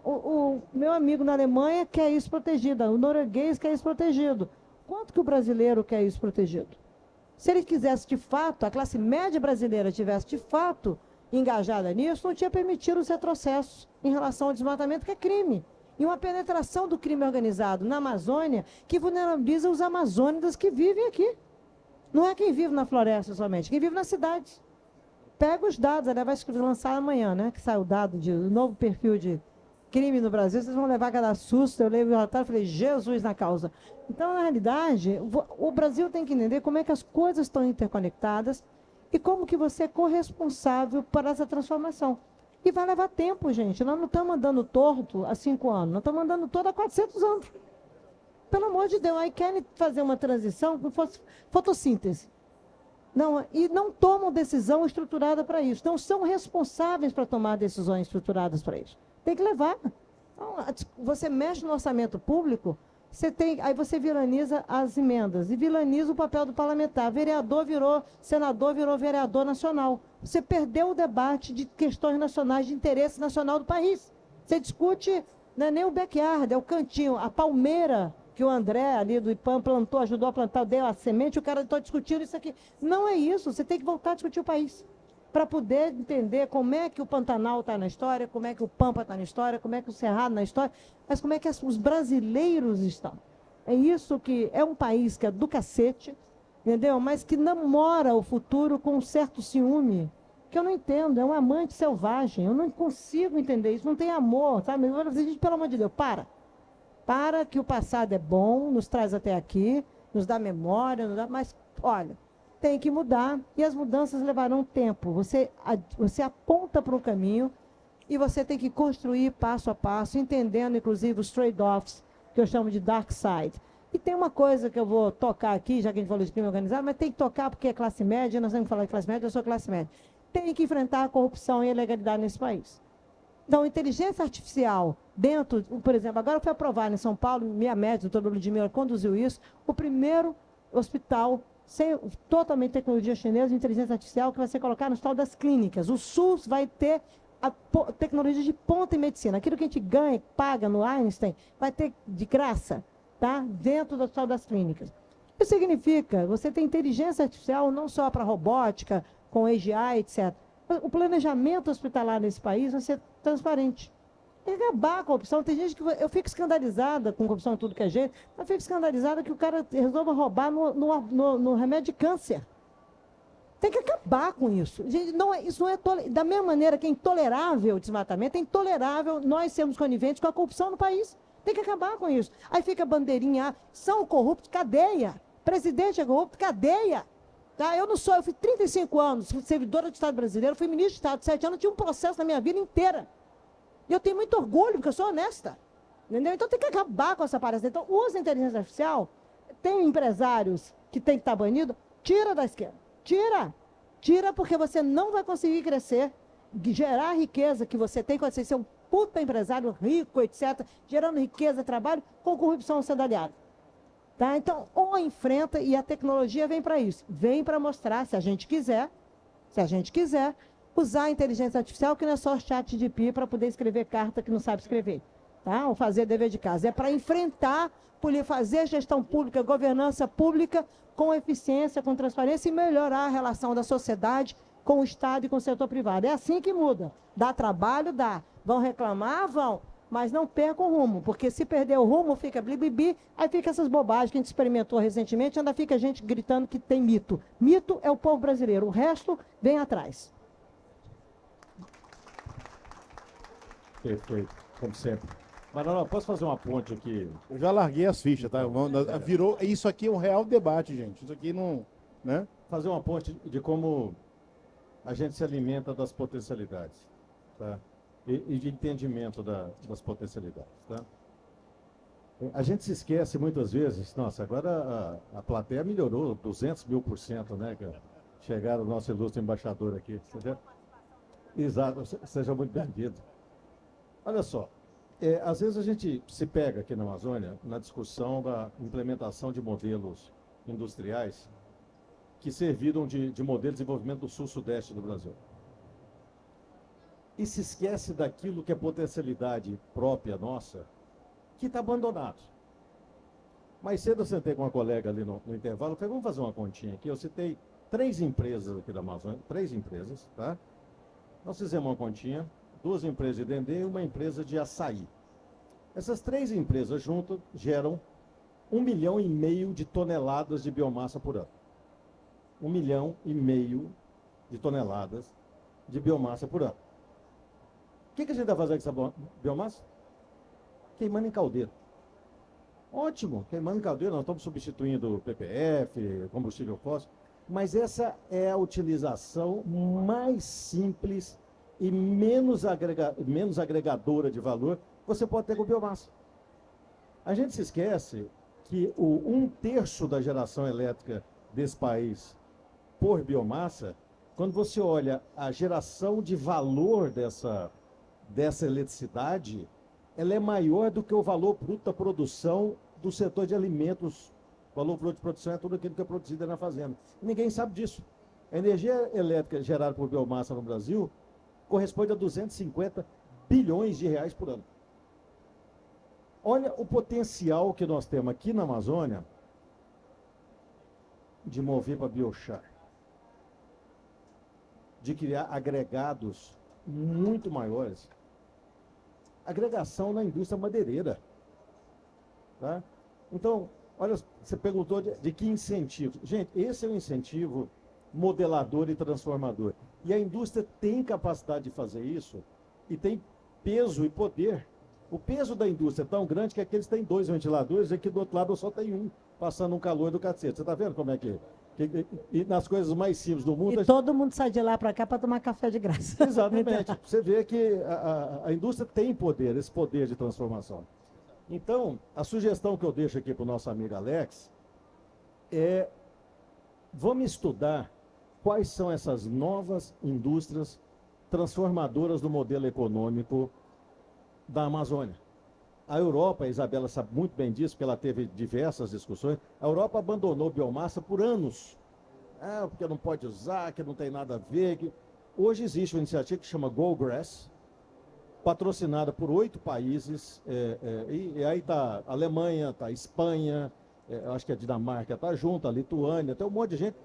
O meu amigo na Alemanha quer isso protegido, o norueguês quer isso protegido. Quanto que o brasileiro quer isso protegido? Se ele quisesse de fato, a classe média brasileira tivesse de fato engajada nisso, não tinha permitido os retrocessos em relação ao desmatamento, que é crime. E uma penetração do crime organizado na Amazônia que vulnerabiliza os amazônidas que vivem aqui. Não é quem vive na floresta somente, quem vive nas cidades. Pega os dados, ela vai lançar amanhã, né? Que sai o dado de um novo perfil de crime no Brasil, vocês vão levar cada susto. Eu leio o relatório e falei, Jesus na causa. Então, na realidade, o Brasil tem que entender como é que as coisas estão interconectadas e como que você é corresponsável para essa transformação. E vai levar tempo, gente. Nós não estamos andando torto há 5 anos, nós estamos andando todo há 400 anos. Pelo amor de Deus, aí querem fazer uma transição com fotossíntese. Não, e não tomam decisão estruturada para isso. Não são responsáveis para tomar decisões estruturadas para isso. Tem que levar. Então, você mexe no orçamento público, aí você vilaniza as emendas e vilaniza o papel do parlamentar. Vereador virou senador, virou vereador nacional. Você perdeu o debate de questões nacionais, de interesse nacional do país. Você discute, não é nem o backyard, é o cantinho, a palmeira que o André ali do IPAM plantou, ajudou a plantar, deu a semente, o cara está discutindo isso aqui. Não é isso, você tem que voltar a discutir o país. Para poder entender como é que o Pantanal está na história, como é que o Pampa está na história, como é que o Cerrado na história, mas como é que os brasileiros estão. É isso que é um país que é do cacete, entendeu? Mas que namora o futuro com um certo ciúme, que eu não entendo, é um amante selvagem, eu não consigo entender isso, não tem amor, sabe? Gente, pelo amor de Deus, para que o passado é bom, nos traz até aqui, nos dá memória, mas, olha, tem que mudar e as mudanças levarão tempo. Você aponta para um caminho e você tem que construir passo a passo, entendendo, inclusive, os trade-offs, que eu chamo de dark side. E tem uma coisa que eu vou tocar aqui, já que a gente falou de crime organizado, mas tem que tocar porque é classe média, nós temos que falar de classe média, eu sou classe média. Tem que enfrentar a corrupção e a ilegalidade nesse país. Então, inteligência artificial dentro, por exemplo, agora foi aprovado em São Paulo, minha médica, o doutor Ludmila conduziu isso, o primeiro hospital totalmente tecnologia chinesa de inteligência artificial que vai ser colocado no hospital das clínicas. O SUS vai ter a tecnologia de ponta em medicina. Aquilo que a gente ganha, paga no Einstein, vai ter de graça, tá? Dentro do hospital das clínicas. Isso significa, você tem inteligência artificial não só para robótica, com AGI, etc. O planejamento hospitalar nesse país vai ser transparente. Tem que acabar a corrupção. Tem gente que... Eu fico escandalizada com corrupção em tudo que é jeito, mas fico escandalizada que o cara resolva roubar no remédio de câncer. Tem que acabar com isso. Gente, isso não é da mesma maneira que é intolerável o desmatamento, é intolerável nós sermos coniventes com a corrupção no país. Tem que acabar com isso. Aí fica bandeirinha, são corruptos, cadeia. Presidente é corrupto, cadeia. Tá? Eu fui 35 anos servidora do Estado brasileiro, fui ministro de Estado, 7 anos, tive um processo na minha vida inteira. E eu tenho muito orgulho, porque eu sou honesta. Entendeu? Então tem que acabar com essa palhaçada. Então, usa a inteligência artificial. Tem empresários que tem que estar banido, tira da esquerda. Tira porque você não vai conseguir crescer, gerar a riqueza que você tem quando você ser um puta empresário rico, etc., gerando riqueza, trabalho, com corrupção sendo aliado. Tá? Então, ou enfrenta, e a tecnologia vem para isso. Vem para mostrar, se a gente quiser, usar a inteligência artificial, que não é só chat de pi para poder escrever carta que não sabe escrever. Tá? Ou fazer dever de casa. É para enfrentar, fazer gestão pública, governança pública com eficiência, com transparência e melhorar a relação da sociedade com o Estado e com o setor privado. É assim que muda. Dá trabalho? Dá. Vão reclamar? Vão. Mas não percam o rumo, porque se perder o rumo, fica blibibi, aí fica essas bobagens que a gente experimentou recentemente, ainda fica a gente gritando que tem mito. Mito é o povo brasileiro, o resto vem atrás. Perfeito, como sempre. Mas não, posso fazer uma ponte aqui? Eu já larguei as fichas, tá? Virou, isso aqui é um real debate, gente. Isso aqui não, né? Fazer uma ponte de como a gente se alimenta das potencialidades, tá? E de entendimento das potencialidades, tá? A gente se esquece muitas vezes, nossa, agora a plateia melhorou 200.000%, né, cara? Chegaram o nosso ilustre embaixador aqui. Exato, seja muito bem-vindo. Olha só, às vezes a gente se pega aqui na Amazônia na discussão da implementação de modelos industriais que serviram de modelo de desenvolvimento do sul-sudeste do Brasil. E se esquece daquilo que é potencialidade própria nossa, que está abandonado. Mais cedo eu sentei com uma colega ali no intervalo, falei, vamos fazer uma continha aqui. Eu citei 3 empresas aqui da Amazônia, 3 empresas, tá? Nós fizemos uma continha, 2 empresas de dendê e uma empresa de açaí. Essas 3 empresas juntas geram 1,5 milhão de toneladas de biomassa por ano. 1,5 milhão de toneladas de biomassa por ano. O que a gente vai fazer com essa biomassa? Queimando em caldeira. Ótimo, queimando em caldeira, nós estamos substituindo PPF, combustível fóssil, mas essa é a utilização mais simples e menos agregadora de valor que você pode ter com biomassa. A gente se esquece que 1/3 da geração elétrica desse país por biomassa, quando você olha a geração de valor dessa eletricidade, ela é maior do que o valor bruto da produção do setor de alimentos. O valor bruto de produção é tudo aquilo que é produzido na fazenda. Ninguém sabe disso. A energia elétrica gerada por biomassa no Brasil corresponde a 250 bilhões de reais por ano. Olha o potencial que nós temos aqui na Amazônia de mover para biochar, de criar agregados muito maiores. Agregação na indústria madeireira. Tá? Então, olha, você perguntou de que incentivo. Gente, esse é um incentivo modelador e transformador. E a indústria tem capacidade de fazer isso e tem peso e poder. O peso da indústria é tão grande que aqui eles têm 2 ventiladores e aqui do outro lado eu só tenho um, passando um calor do cacete. Você está vendo como é que... E nas coisas mais simples do mundo... E todo mundo sai de lá para cá para tomar café de graça. Exatamente. Você vê que a indústria tem poder, esse poder de transformação. Então, a sugestão que eu deixo aqui para o nosso amigo Alex é: vamos estudar quais são essas novas indústrias transformadoras do modelo econômico da Amazônia. A Europa, a Isabela sabe muito bem disso, porque ela teve diversas discussões, a Europa abandonou biomassa por anos. Porque não pode usar, que não tem nada a ver. Hoje existe uma iniciativa que chama GoGrass, patrocinada por 8 países, e aí está a Alemanha, está a Espanha, acho que a Dinamarca está junto, a Lituânia, tem um monte de gente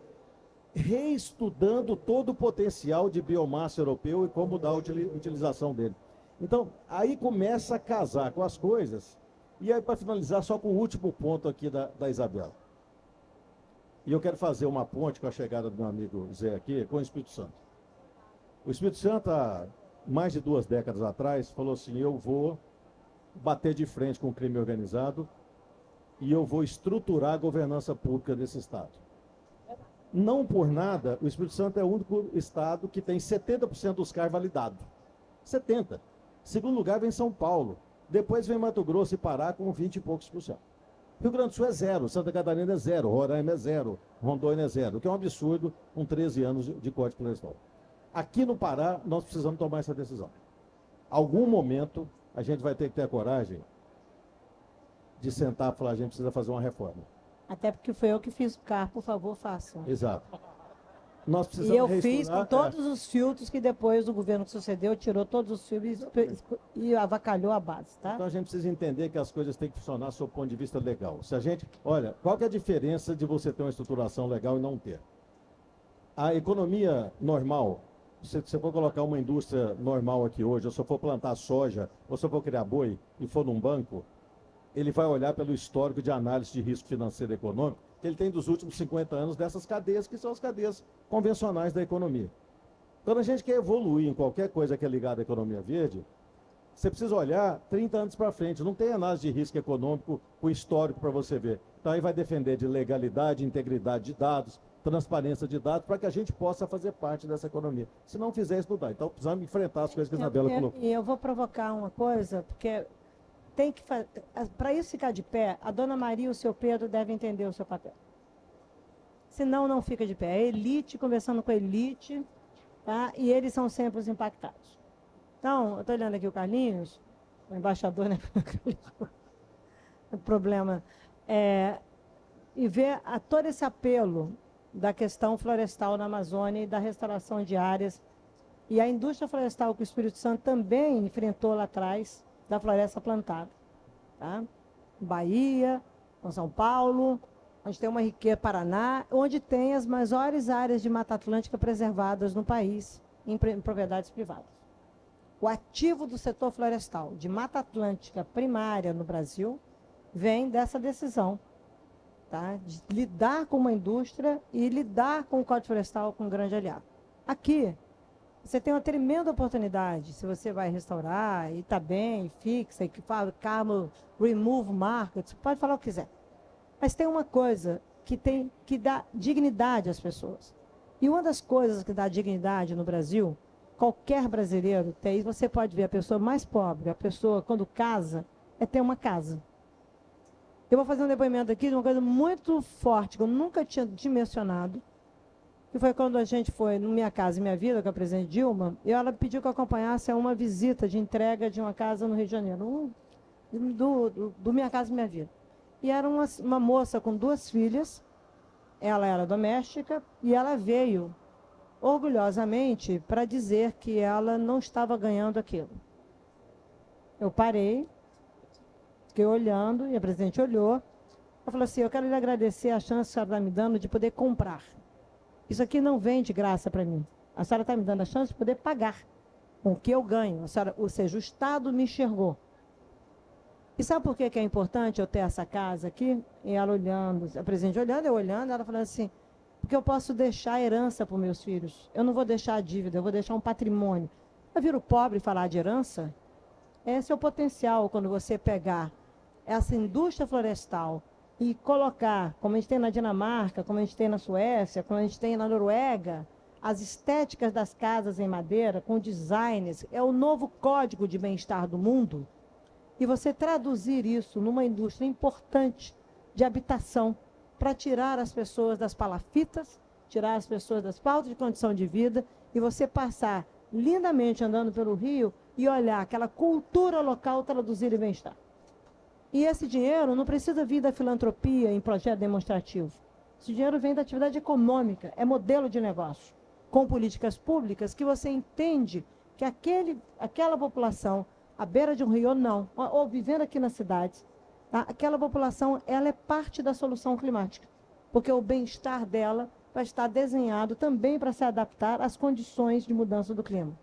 reestudando todo o potencial de biomassa europeu e como dar a utilização dele. Então, aí começa a casar com as coisas. E aí, para finalizar, só com o último ponto aqui da Isabela. E eu quero fazer uma ponte com a chegada do meu amigo Zé aqui, com o Espírito Santo. O Espírito Santo, há mais de 2 décadas atrás, falou assim: eu vou bater de frente com o crime organizado e eu vou estruturar a governança pública desse estado. Não por nada, o Espírito Santo é o único estado que tem 70% dos CAR validados. 70%. Segundo lugar vem São Paulo. Depois vem Mato Grosso e Pará com 20 e poucos por cento. Rio Grande do Sul é 0, Santa Catarina é 0, Roraima é 0, Rondônia é 0, o que é um absurdo com 13 anos de Código Florestal. Aqui no Pará, nós precisamos tomar essa decisão. Algum momento, a gente vai ter que ter a coragem de sentar e falar: a gente precisa fazer uma reforma. Até porque foi eu que fiz o CAR, por favor, façam. Exato. Nós precisamos E eu fiz com todos os filtros que depois o governo que sucedeu tirou todos os filtros e avacalhou a base, tá? Então a gente precisa entender que as coisas têm que funcionar sob o ponto de vista legal. Se a gente, olha, qual que é a diferença de você ter uma estruturação legal e não ter? A economia normal, se você for colocar uma indústria normal aqui hoje, ou se eu for plantar soja, ou se eu for criar boi e for num banco, ele vai olhar pelo histórico de análise de risco financeiro e econômico que ele tem dos últimos 50 anos dessas cadeias, que são as cadeias convencionais da economia. Quando a gente quer evoluir em qualquer coisa que é ligada à economia verde, você precisa olhar 30 anos para frente. Não tem análise de risco econômico com histórico para você ver. Então aí vai defender de legalidade, integridade de dados, transparência de dados, para que a gente possa fazer parte dessa economia. Se não fizer isso, não dá. Então precisamos enfrentar as coisas que a Isabela colocou. E eu vou provocar uma coisa, porque tem que fazer. Para isso ficar de pé, a dona Maria e o seu Pedro devem entender o seu papel. Senão, não fica de pé. É elite conversando com a elite, tá? E eles são sempre os impactados. Então, eu estou olhando aqui o Carlinhos, o embaixador, né? O problema e ver todo esse apelo da questão florestal na Amazônia e da restauração de áreas. E a indústria florestal que o Espírito Santo também enfrentou lá atrás, da floresta plantada. Tá? Bahia, São Paulo, onde tem uma riqueza, Paraná, onde tem as maiores áreas de Mata Atlântica preservadas no país, em propriedades privadas. O ativo do setor florestal de Mata Atlântica primária no Brasil vem dessa decisão, tá? De lidar com uma indústria e lidar com o Código Florestal com um grande aliado. Aqui, você tem uma tremenda oportunidade, se você vai restaurar e está bem, fixa, e que fala, Carmo, remove markets, pode falar o que quiser. Mas tem uma coisa que dá dignidade às pessoas. E uma das coisas que dá dignidade no Brasil, qualquer brasileiro tem, você pode ver a pessoa mais pobre, a pessoa quando casa, é ter uma casa. Eu vou fazer um depoimento aqui de uma coisa muito forte, que eu nunca tinha dimensionado, que foi quando a gente foi no Minha Casa Minha Vida, com a presidente Dilma, e ela pediu que eu acompanhasse a uma visita de entrega de uma casa no Rio de Janeiro, do Minha Casa Minha Vida. E era uma moça com 2 filhas, ela era doméstica, e ela veio orgulhosamente para dizer que ela não estava ganhando aquilo. Eu parei, fiquei olhando, e a presidente olhou. Ela falou assim, eu quero lhe agradecer a chance que a senhora está me dando de poder comprar. Isso aqui não vem de graça para mim. A senhora está me dando a chance de poder pagar com o que eu ganho. Ou seja, o Estado me enxergou. E sabe por que é importante eu ter essa casa aqui? E ela olhando, a presidente olhando, eu olhando, ela falando assim, porque eu posso deixar herança para os meus filhos. Eu não vou deixar a dívida, eu vou deixar um patrimônio. Eu viro pobre falar de herança? Esse é o potencial quando você pegar essa indústria florestal e colocar, como a gente tem na Dinamarca, como a gente tem na Suécia, como a gente tem na Noruega, as estéticas das casas em madeira, com designs, é o novo código de bem-estar do mundo, e você traduzir isso numa indústria importante de habitação, para tirar as pessoas das palafitas, tirar as pessoas das faltas de condição de vida, e você passar lindamente andando pelo Rio e olhar aquela cultura local traduzir em bem-estar. E esse dinheiro não precisa vir da filantropia em projeto demonstrativo. Esse dinheiro vem da atividade econômica, é modelo de negócio, com políticas públicas que você entende que aquela população, à beira de um rio ou não, ou vivendo aqui nas cidades, tá? Aquela população ela é parte da solução climática, porque o bem-estar dela vai estar desenhado também para se adaptar às condições de mudança do clima.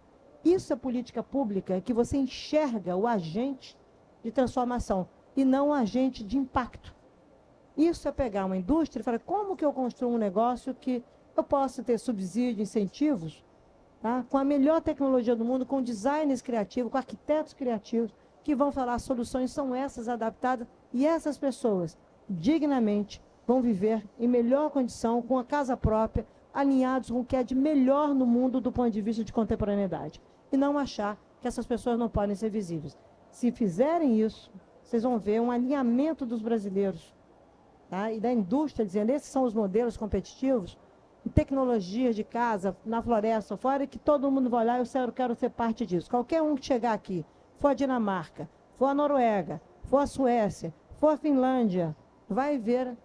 Isso é política pública que você enxerga o agente de transformação e não o agente de impacto. Isso é pegar uma indústria e falar, como que eu construo um negócio que eu posso ter subsídio, incentivos, tá? Com a melhor tecnologia do mundo, com designers criativos, com arquitetos criativos, que vão falar, as soluções são essas adaptadas, e essas pessoas, dignamente, vão viver em melhor condição, com a casa própria, alinhados com o que é de melhor no mundo do ponto de vista de contemporaneidade. E não achar que essas pessoas não podem ser visíveis. Se fizerem isso, vocês vão ver um alinhamento dos brasileiros, tá? E da indústria, dizendo, esses são os modelos competitivos, tecnologias de casa, na floresta, fora, e que todo mundo vai olhar, eu quero ser parte disso. Qualquer um que chegar aqui, for a Dinamarca, for a Noruega, for a Suécia, for a Finlândia, vai ver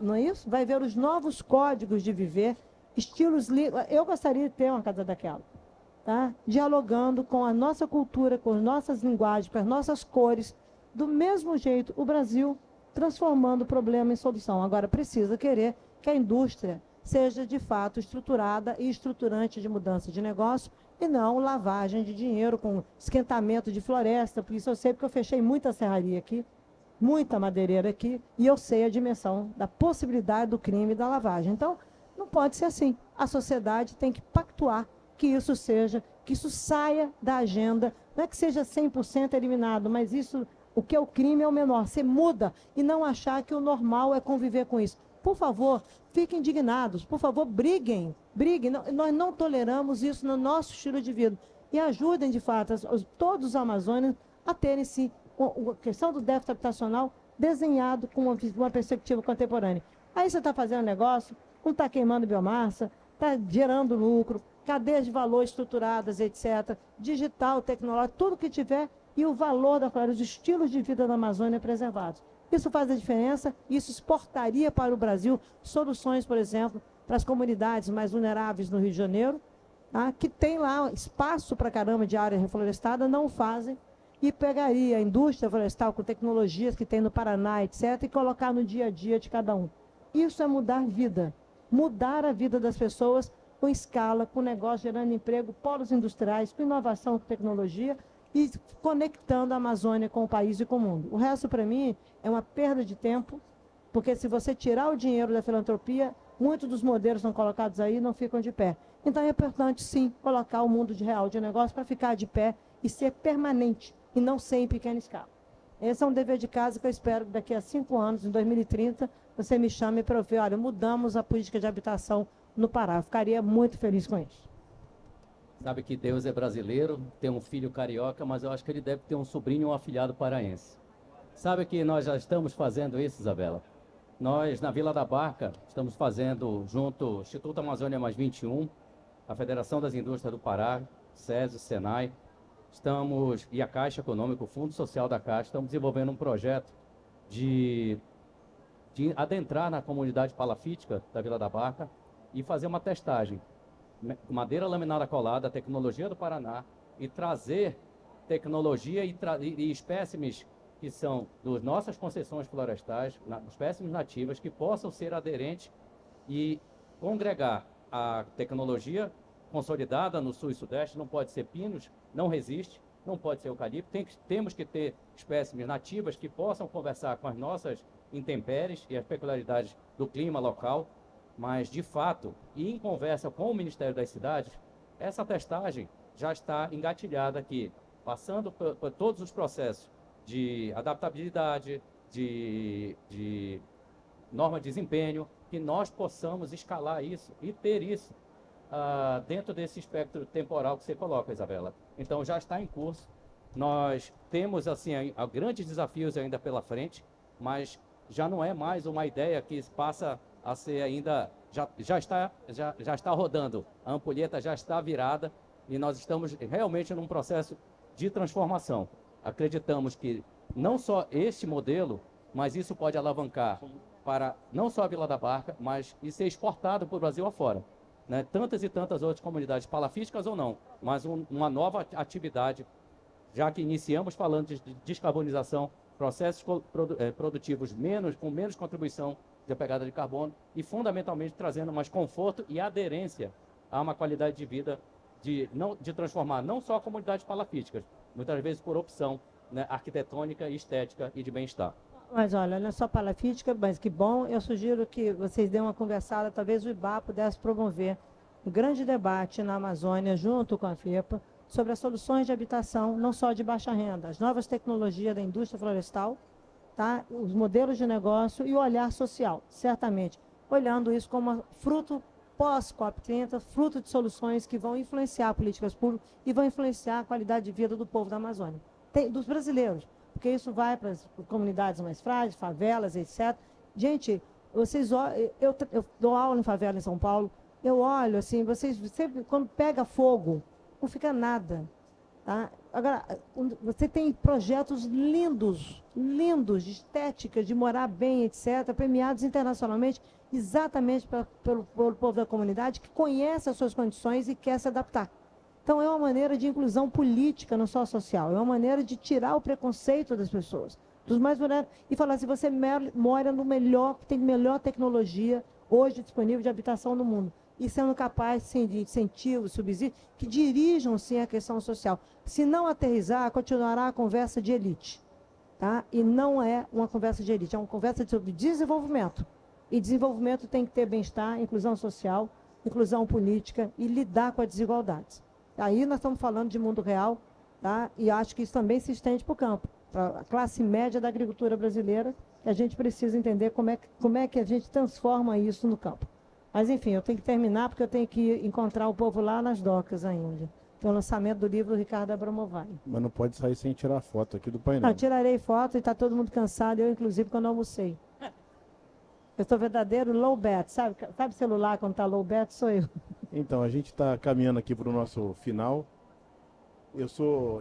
não é isso? Vai ver os novos códigos de viver, estilos. Eu gostaria de ter uma casa daquela, tá? Dialogando com a nossa cultura, com as nossas linguagens, com as nossas cores, do mesmo jeito, o Brasil transformando o problema em solução. Agora, precisa querer que a indústria seja, de fato, estruturada e estruturante de mudança de negócio, e não lavagem de dinheiro com esquentamento de floresta, porque isso eu sei, porque eu fechei muita serraria aqui, muita madeireira aqui, e eu sei a dimensão da possibilidade do crime e da lavagem. Então, não pode ser assim. A sociedade tem que pactuar que isso saia da agenda, não é que seja 100% eliminado, mas isso, o que é o crime é o menor. Você muda e não achar que o normal é conviver com isso. Por favor, fiquem indignados, por favor, briguem. Nós não toleramos isso no nosso estilo de vida. E ajudem, de fato, todos os amazônios a terem, sim, a questão do déficit habitacional desenhado com uma perspectiva contemporânea. Aí você está fazendo negócio, não está queimando biomassa, está gerando lucro, cadeias de valor estruturadas, etc., digital, tecnológico, tudo que tiver, e o valor da floresta, os estilos de vida da Amazônia preservados. Isso faz a diferença, isso exportaria para o Brasil soluções, por exemplo, para as comunidades mais vulneráveis no Rio de Janeiro, tá? Que tem lá espaço para caramba de área reflorestada, não fazem, e pegaria a indústria florestal com tecnologias que tem no Paraná, etc., e colocar no dia a dia de cada um. Isso é mudar vida, mudar a vida das pessoas com escala, com negócio gerando emprego, polos industriais, com inovação, com tecnologia, e conectando a Amazônia com o país e com o mundo. O resto, para mim, é uma perda de tempo, porque se você tirar o dinheiro da filantropia, muitos dos modelos são colocados aí e não ficam de pé. Então é importante, sim, colocar o mundo de real de negócio para ficar de pé e ser permanente, e não ser em pequena escala. Esse é um dever de casa que eu espero que daqui a 5 anos, em 2030, você me chame para eu ver, olha, mudamos a política de habitação no Pará. Eu ficaria muito feliz com isso. Sabe que Deus é brasileiro, tem um filho carioca, mas eu acho que ele deve ter um sobrinho ou um afilhado paraense. Sabe que nós já estamos fazendo isso, Isabela? Nós, na Vila da Barca, estamos fazendo, junto ao Instituto Amazônia Mais 21, a Federação das Indústrias do Pará, SESI, SENAI, e a Caixa Econômica, o Fundo Social da Caixa, estamos desenvolvendo um projeto de adentrar na comunidade palafítica da Vila da Barca e fazer uma testagem. Madeira laminada colada, tecnologia do Paraná, e trazer tecnologia e espécimes que são das nossas concessões florestais, espécimes nativas, que possam ser aderentes e congregar a tecnologia consolidada no sul e sudeste. Não pode ser pinos, não resiste, não pode ser eucalipto. Temos que ter espécimes nativas que possam conversar com as nossas intempéries e as peculiaridades do clima local, mas, de fato, e em conversa com o Ministério das Cidades, essa testagem já está engatilhada aqui, passando por todos os processos de adaptabilidade, de norma de desempenho, que nós possamos escalar isso e ter isso dentro desse espectro temporal que você coloca, Isabela. Então, já está em curso. Nós temos, assim, grandes desafios ainda pela frente, mas já não é mais uma ideia que passa a ser ainda... Já está rodando, a ampulheta já está virada e nós estamos realmente num processo de transformação. Acreditamos que não só este modelo, mas isso pode alavancar para não só a Vila da Barca, mas e ser exportado para o Brasil afora. Né? Tantas e tantas outras comunidades, palafísticas ou não, mas uma nova atividade, já que iniciamos falando de descarbonização, processos produtivos com menos contribuição de pegada de carbono e, fundamentalmente, trazendo mais conforto e aderência a uma qualidade de vida de transformar não só comunidades palafíticas, muitas vezes por opção, né, arquitetônica, estética e de bem-estar. Mas olha, não é só palafítica, mas que bom. Eu sugiro que vocês dêem uma conversada, talvez o IBA pudesse promover um grande debate na Amazônia, junto com a FEPA, sobre as soluções de habitação, não só de baixa renda, as novas tecnologias da indústria florestal, tá? Os modelos de negócio e o olhar social, certamente, olhando isso como fruto pós-COP30, fruto de soluções que vão influenciar políticas públicas e vão influenciar a qualidade de vida do povo da Amazônia, dos brasileiros, porque isso vai para as comunidades mais frágeis, favelas, etc. Gente, eu dou aula em favela em São Paulo, eu olho assim, vocês sempre, quando pega fogo, não fica nada. Tá? Agora, você tem projetos lindos, de estética, de morar bem, etc., premiados internacionalmente, exatamente pelo povo da comunidade, que conhece as suas condições e quer se adaptar. Então, é uma maneira de inclusão política, não só social, é uma maneira de tirar o preconceito das pessoas, dos mais vulneráveis, e falar assim, você mora no melhor, tem melhor tecnologia hoje disponível de habitação no mundo, e sendo capaz, sim, de incentivos, subsídios, que dirijam, sim, a questão social. Se não aterrizar, continuará a conversa de elite. Tá? E não é uma conversa de elite, é uma conversa sobre desenvolvimento. E desenvolvimento tem que ter bem-estar, inclusão social, inclusão política e lidar com as desigualdades. Aí nós estamos falando de mundo real, tá? E acho que isso também se estende para o campo, para a classe média da agricultura brasileira, que a gente precisa entender como é que a gente transforma isso no campo. Mas, enfim, eu tenho que terminar, porque eu tenho que encontrar o povo lá nas docas ainda. Tem o lançamento do livro do Ricardo Abramovay. Mas não pode sair sem tirar foto aqui do painel. Não, tirarei foto e está todo mundo cansado, eu inclusive quando almocei. Eu estou verdadeiro low bat, sabe celular quando está low bat? Sou eu. Então, a gente está caminhando aqui para o nosso final. Eu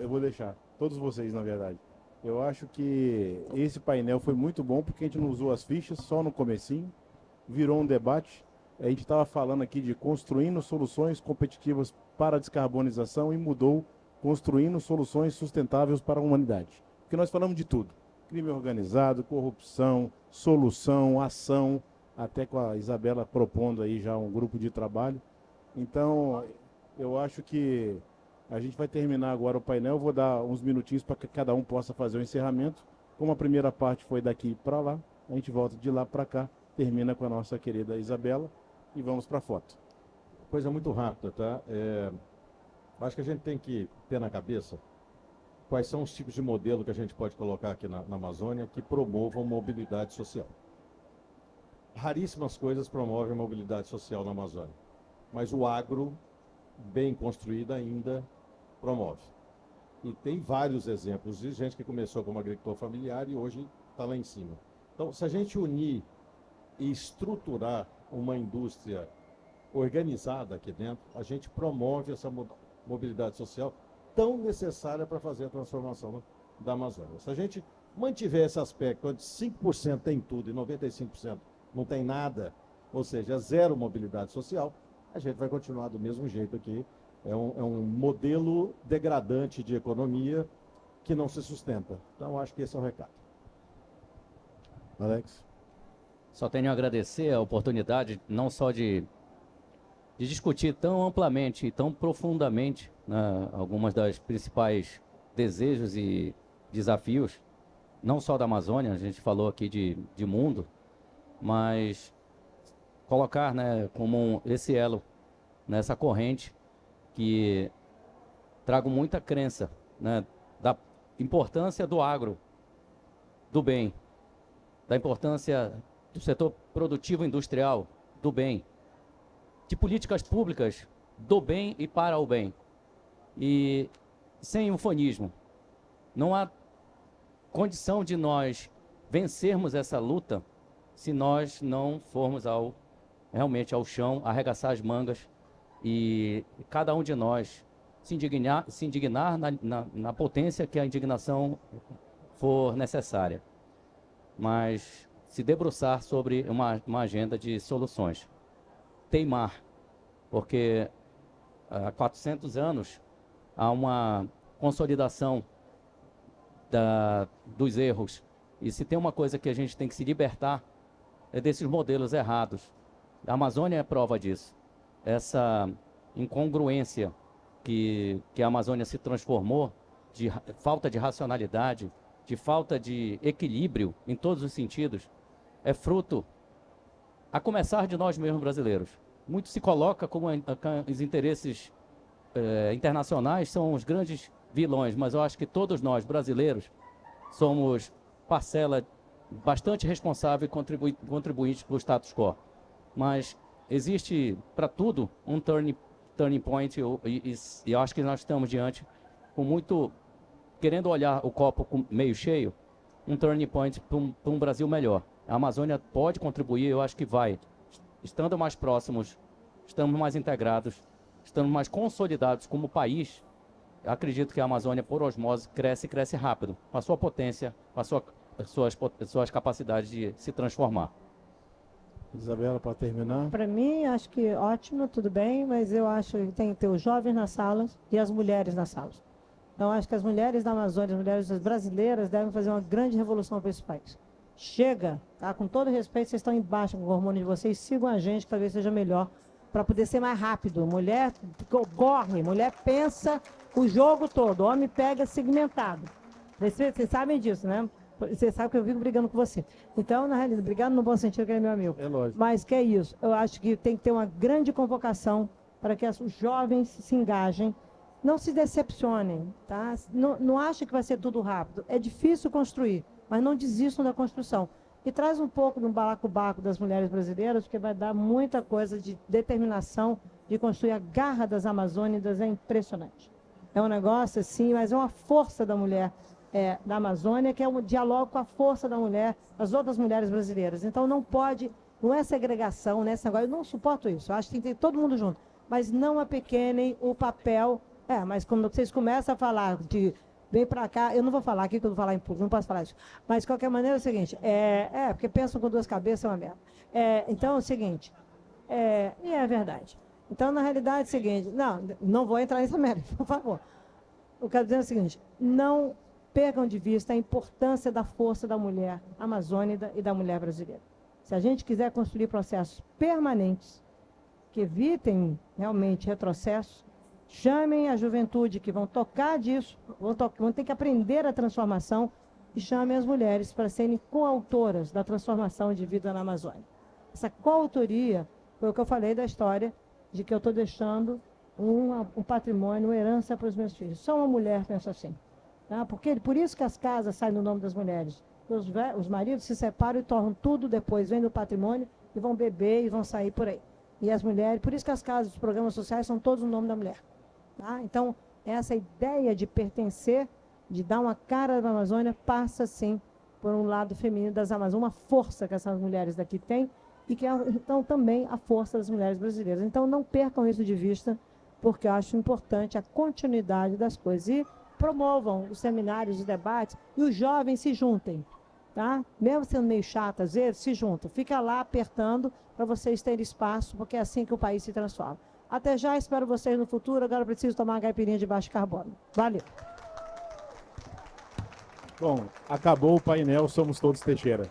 vou deixar, todos vocês, na verdade. Eu acho que esse painel foi muito bom, porque a gente não usou as fichas, só no comecinho. Virou um debate. A gente estava falando aqui de construindo soluções competitivas para a descarbonização e mudou construindo soluções sustentáveis para a humanidade. Porque nós falamos de tudo. Crime organizado, corrupção, solução, ação, até com a Isabela propondo aí já um grupo de trabalho. Então, eu acho que a gente vai terminar agora o painel. Eu vou dar uns minutinhos para que cada um possa fazer o encerramento. Como a primeira parte foi daqui para lá, a gente volta de lá para cá, termina com a nossa querida Isabela. E vamos para a foto. Coisa muito rápida, tá? Acho que a gente tem que ter na cabeça quais são os tipos de modelo que a gente pode colocar aqui na Amazônia que promovam mobilidade social. Raríssimas coisas promovem mobilidade social na Amazônia, mas o agro, bem construído, ainda promove. E tem vários exemplos de gente que começou como agricultor familiar e hoje está lá em cima. Então, se a gente unir e estruturar uma indústria organizada aqui dentro, a gente promove essa mobilidade social tão necessária para fazer a transformação da Amazônia. Se a gente mantiver esse aspecto onde 5% tem tudo e 95% não tem nada, ou seja, zero mobilidade social, a gente vai continuar do mesmo jeito aqui. É um modelo degradante de economia que não se sustenta. Então, acho que esse é o recado. Alex? Só tenho a agradecer a oportunidade, não só de discutir tão amplamente e tão profundamente, né, algumas das principais desejos e desafios, não só da Amazônia, a gente falou aqui de mundo, mas colocar, né, como esse elo, nessa corrente que trago muita crença, né, da importância do agro, do bem, da importância do setor produtivo industrial, do bem, de políticas públicas do bem e para o bem. E sem ufanismo, não há condição de nós vencermos essa luta se nós não formos realmente ao chão, arregaçar as mangas e cada um de nós se indignar na potência que a indignação for necessária, mas se debruçar sobre uma agenda de soluções. Teimar, porque há 400 anos há uma consolidação dos erros, e se tem uma coisa que a gente tem que se libertar é desses modelos errados. A Amazônia é prova disso. Essa incongruência que a Amazônia se transformou, de falta de racionalidade, de falta de equilíbrio em todos os sentidos, é fruto, a começar de nós mesmos brasileiros. Muito se coloca como os interesses internacionais são os grandes vilões, mas eu acho que todos nós, brasileiros, somos parcela bastante responsável e contribuinte para o status quo. Mas existe para tudo um turning point, e eu acho que nós estamos diante com muito, querendo olhar o copo meio cheio, um turning point para um Brasil melhor. A Amazônia pode contribuir, eu acho que vai. Estando mais próximos, estamos mais integrados, estamos mais consolidados como país, acredito que a Amazônia, por osmose, cresce e cresce rápido, com a sua potência, com as suas capacidades de se transformar. Isabela, para terminar. Para mim, acho que ótimo, tudo bem, mas eu acho que tem que ter os jovens nas salas e as mulheres nas salas. Então, acho que as mulheres da Amazônia, as mulheres brasileiras, devem fazer uma grande revolução para esse país. Chega, tá? Com todo respeito, vocês estão embaixo com o hormônio de vocês, sigam a gente, que talvez seja melhor, para poder ser mais rápido. Mulher corre, mulher pensa o jogo todo, o homem pega segmentado. Vocês sabem disso, né? Você sabe que eu vivo brigando com você. Então, na realidade, brigando no bom sentido, que ele é meu amigo. É lógico. Mas que é isso. Eu acho que tem que ter uma grande convocação para que os jovens se engajem. Não se decepcionem, tá? Não achem que vai ser tudo rápido. É difícil construir, mas não desistam da construção. E traz um pouco do balacobaco das mulheres brasileiras, porque vai dar muita coisa de determinação de construir. A garra das amazônicas é impressionante. É um negócio assim, mas é uma força da mulher da Amazônia, que é um diálogo com a força da mulher, das outras mulheres brasileiras. Então não é segregação, né? Esse negócio, eu não suporto isso. Eu acho que tem que ter todo mundo junto. Mas não apequenem o papel. Mas quando vocês começam a falar de vem para cá, eu não vou falar aqui, que eu vou falar em público, não posso falar isso. Mas, de qualquer maneira, é o seguinte, porque pensam com duas cabeças é uma merda. Então, é o seguinte, e é verdade. Então, na realidade, é o seguinte, não vou entrar nessa merda, por favor. Eu quero dizer o seguinte, não percam de vista a importância da força da mulher amazônica e da mulher brasileira. Se a gente quiser construir processos permanentes, que evitem realmente retrocessos, chamem a juventude que vão tocar disso, vão ter que aprender a transformação e chamem as mulheres para serem coautoras da transformação de vida na Amazônia. Essa coautoria foi o que eu falei da história de que eu estou deixando um patrimônio, uma herança para os meus filhos. Só uma mulher pensa assim. Tá? Por isso que as casas saem no nome das mulheres. Os maridos se separam e tornam tudo depois, vêm do patrimônio e vão beber e vão sair por aí. E as mulheres, por isso que as casas, os programas sociais são todos no nome da mulher. Tá? Então, essa ideia de pertencer, de dar uma cara da Amazônia, passa, sim, por um lado feminino das Amazônias, uma força que essas mulheres daqui têm e que é, então, também a força das mulheres brasileiras. Então, não percam isso de vista, porque eu acho importante a continuidade das coisas. E promovam os seminários, os debates, e os jovens se juntem, tá? Mesmo sendo meio chato, às vezes, se juntam. Fica lá apertando para vocês terem espaço, porque é assim que o país se transforma. Até já, espero vocês no futuro. Agora eu preciso tomar uma caipirinha de baixo carbono. Valeu! Bom, acabou o painel Somos Todos Teixeira.